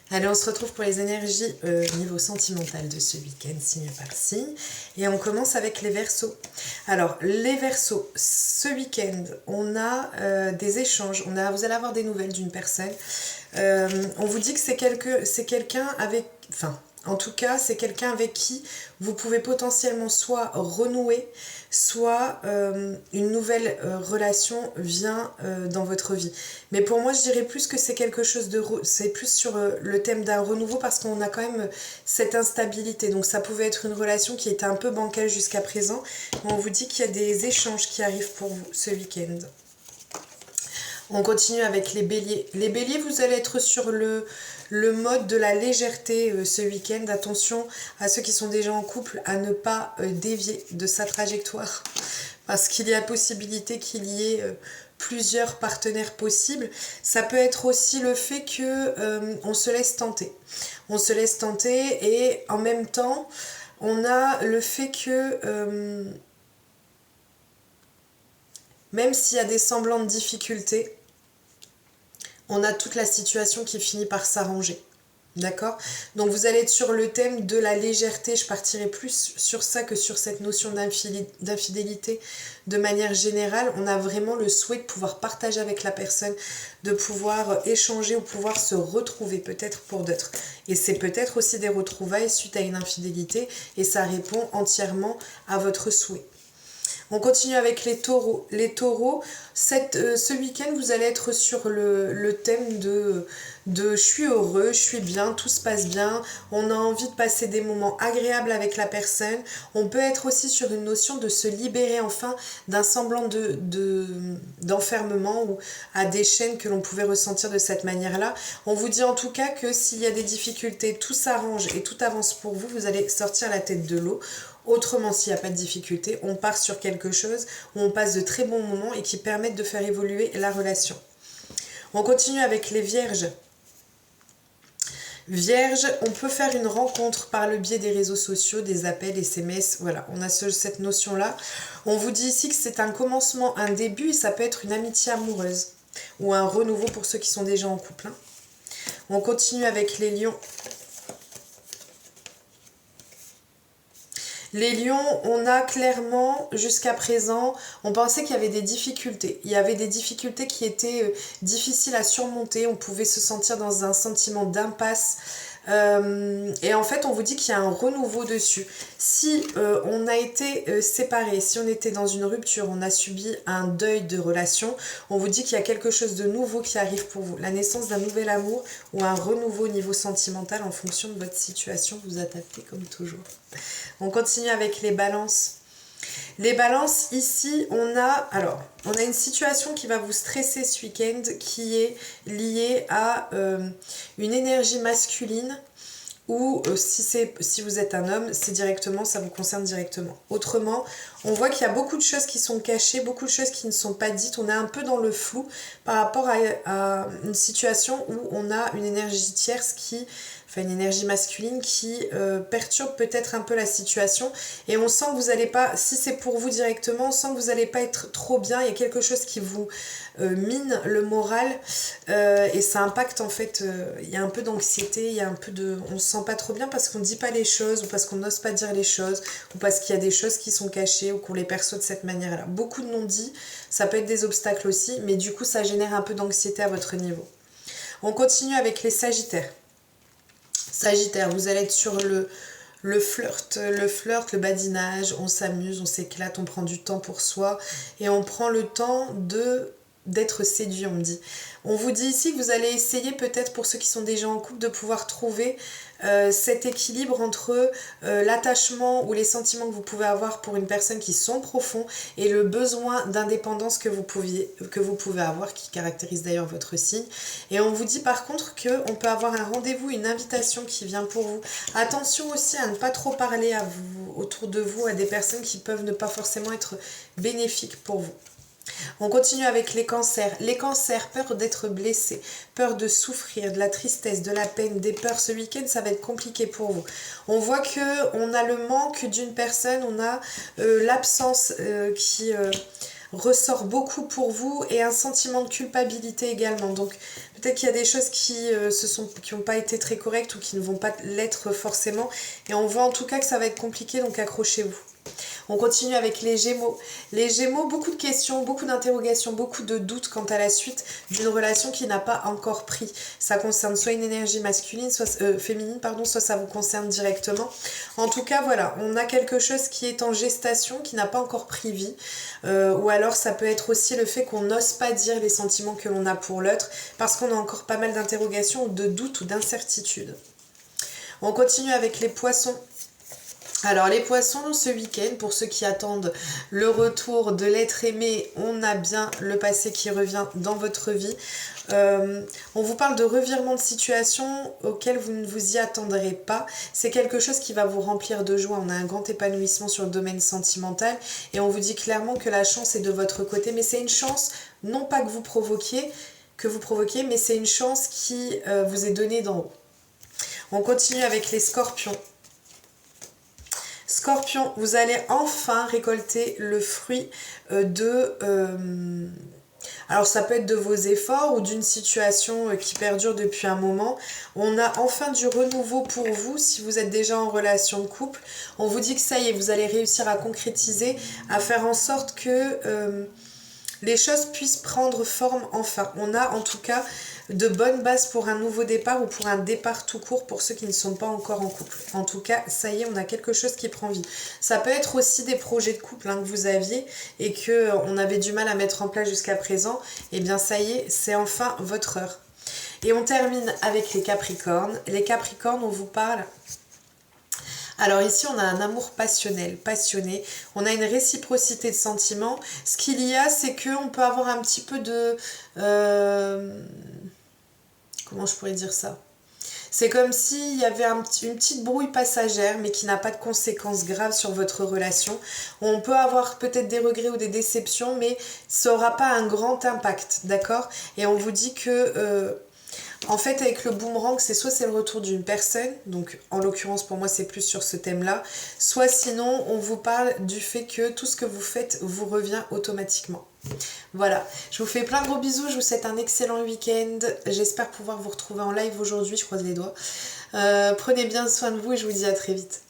Allez, on se retrouve pour les énergies niveau sentimental de ce week-end, signe par signe. Et on commence avec les Verseaux. Alors, les Verseaux, ce week-end, on a des échanges. Vous allez avoir des nouvelles d'une personne. On vous dit que c'est quelqu'un avec... Enfin, en tout cas, c'est quelqu'un avec qui vous pouvez potentiellement soit renouer, soit une nouvelle relation vient dans votre vie. Mais pour moi, je dirais plus que c'est quelque chose de... C'est plus sur le thème d'un renouveau parce qu'on a quand même cette instabilité. Donc ça pouvait être une relation qui était un peu bancale jusqu'à présent. Mais on vous dit qu'il y a des échanges qui arrivent pour vous ce week-end. On continue avec les béliers. Les béliers, vous allez être sur le mode de la légèreté ce week-end. Attention à ceux qui sont déjà en couple à ne pas dévier de sa trajectoire. Parce qu'il y a possibilité qu'il y ait plusieurs partenaires possibles. Ça peut être aussi le fait que on se laisse tenter. On se laisse tenter et en même temps, on a le fait que... même s'il y a des semblants de difficultés, on a toute la situation qui finit par s'arranger. D'accord? Donc vous allez être sur le thème de la légèreté. Je partirai plus sur ça que sur cette notion d'infidélité. De manière générale, on a vraiment le souhait de pouvoir partager avec la personne, de pouvoir échanger ou pouvoir se retrouver peut-être pour d'autres. Et c'est peut-être aussi des retrouvailles suite à une infidélité et ça répond entièrement à votre souhait. On continue avec les taureaux. Les taureaux, ce week-end, vous allez être sur le thème de je suis heureux, je suis bien, tout se passe bien. On a envie de passer des moments agréables avec la personne. On peut être aussi sur une notion de se libérer enfin d'un semblant d'enfermement ou à des chaînes que l'on pouvait ressentir de cette manière-là. On vous dit en tout cas que s'il y a des difficultés, tout s'arrange et tout avance pour vous. Vous allez sortir la tête de l'eau. Autrement, s'il n'y a pas de difficulté, on part sur quelque chose où on passe de très bons moments et qui permettent de faire évoluer la relation. On continue avec les vierges. Vierge, on peut faire une rencontre par le biais des réseaux sociaux, des appels, SMS, voilà, on a cette notion-là. On vous dit ici que c'est un commencement, un début, et ça peut être une amitié amoureuse ou un renouveau pour ceux qui sont déjà en couple. On continue avec les lions. Les lions, on a clairement, jusqu'à présent, on pensait qu'il y avait des difficultés. Il y avait des difficultés qui étaient difficiles à surmonter. On pouvait se sentir dans un sentiment d'impasse. Et en fait, on vous dit qu'il y a un renouveau dessus. Si on a été séparés, si on était dans une rupture, on a subi un deuil de relation, on vous dit qu'il y a quelque chose de nouveau qui arrive pour vous. La naissance d'un nouvel amour ou un renouveau au niveau sentimental en fonction de votre situation. Vous adaptez comme toujours. On continue avec les balances. Les balances, ici, on a une situation qui va vous stresser ce week-end qui est liée à une énergie masculine ou si vous êtes un homme, ça vous concerne directement. Autrement, on voit qu'il y a beaucoup de choses qui sont cachées, beaucoup de choses qui ne sont pas dites. On est un peu dans le flou par rapport à une situation où on a une énergie tierce une énergie masculine qui perturbe peut-être un peu la situation et on sent que vous n'allez pas, si c'est pour vous directement, on sent que vous n'allez pas être trop bien, il y a quelque chose qui vous mine le moral et ça impacte en fait, il y a un peu d'anxiété, il y a un peu on se sent pas trop bien parce qu'on ne dit pas les choses ou parce qu'on n'ose pas dire les choses ou parce qu'il y a des choses qui sont cachées ou qu'on les perçoit de cette manière-là. Beaucoup de non-dits, ça peut être des obstacles aussi, mais du coup ça génère un peu d'anxiété à votre niveau. On continue avec les sagittaires. Sagittaire, vous allez être sur le flirt, le badinage, on s'amuse, on s'éclate, on prend du temps pour soi et on prend le temps d'être séduit, on me dit. On vous dit ici que vous allez essayer peut-être pour ceux qui sont déjà en couple de pouvoir trouver cet équilibre entre l'attachement ou les sentiments que vous pouvez avoir pour une personne qui sont profonds et le besoin d'indépendance que vous pouvez avoir, qui caractérise d'ailleurs votre signe. Et on vous dit par contre qu'on peut avoir un rendez-vous, une invitation qui vient pour vous. Attention aussi à ne pas trop parler autour de vous à des personnes qui peuvent ne pas forcément être bénéfiques pour vous. On continue avec les cancers. Les cancers, peur d'être blessés, peur de souffrir, de la tristesse, de la peine, des peurs. Ce week-end, ça va être compliqué pour vous. On voit qu'on a le manque d'une personne, on a l'absence qui ressort beaucoup pour vous et un sentiment de culpabilité également. Donc peut-être qu'il y a des choses qui n'ont pas été très correctes ou qui ne vont pas l'être forcément. Et on voit en tout cas que ça va être compliqué, donc accrochez-vous. On continue avec les Gémeaux. Les Gémeaux, beaucoup de questions, beaucoup d'interrogations, beaucoup de doutes quant à la suite d'une relation qui n'a pas encore pris. Ça concerne soit une énergie masculine, soit féminine, pardon, soit ça vous concerne directement. En tout cas, voilà, on a quelque chose qui est en gestation, qui n'a pas encore pris vie. Ou alors ça peut être aussi le fait qu'on n'ose pas dire les sentiments que l'on a pour l'autre parce qu'on a encore pas mal d'interrogations, de doutes ou d'incertitudes. On continue avec les Poissons. Alors les Poissons, ce week-end, pour ceux qui attendent le retour de l'être aimé, on a bien le passé qui revient dans votre vie. On vous parle de revirement de situation auquel vous ne vous y attendrez pas. C'est quelque chose qui va vous remplir de joie. On a un grand épanouissement sur le domaine sentimental et on vous dit clairement que la chance est de votre côté. Mais c'est une chance, non pas que vous provoquiez, mais c'est une chance qui vous est donnée d'en haut. On continue avec les Scorpions. Scorpion, vous allez enfin récolter le fruit alors ça peut être de vos efforts ou d'une situation qui perdure depuis un moment. On a enfin du renouveau pour vous si vous êtes déjà en relation de couple. On vous dit que ça y est, vous allez réussir à concrétiser, à faire en sorte que les choses puissent prendre forme enfin. On a en tout cas de bonnes bases pour un nouveau départ ou pour un départ tout court pour ceux qui ne sont pas encore en couple. En tout cas, ça y est, on a quelque chose qui prend vie. Ça peut être aussi des projets de couple que vous aviez et qu'on avait du mal à mettre en place jusqu'à présent. Eh bien ça y est, c'est enfin votre heure. Et on termine avec les Capricornes. Les Capricornes, on vous parle... Alors ici, on a un amour passionnel, passionné. On a une réciprocité de sentiments. Ce qu'il y a, c'est qu'on peut avoir un petit peu de... comment je pourrais dire ça ? C'est comme s'il y avait une petite brouille passagère, mais qui n'a pas de conséquences graves sur votre relation. On peut avoir peut-être des regrets ou des déceptions, mais ça n'aura pas un grand impact, d'accord ? Et on vous dit que... en fait, avec le boomerang, soit c'est le retour d'une personne, donc en l'occurrence pour moi c'est plus sur ce thème-là, soit sinon on vous parle du fait que tout ce que vous faites vous revient automatiquement. Voilà, je vous fais plein de gros bisous, je vous souhaite un excellent week-end, j'espère pouvoir vous retrouver en live aujourd'hui, je croise les doigts. Prenez bien soin de vous et je vous dis à très vite.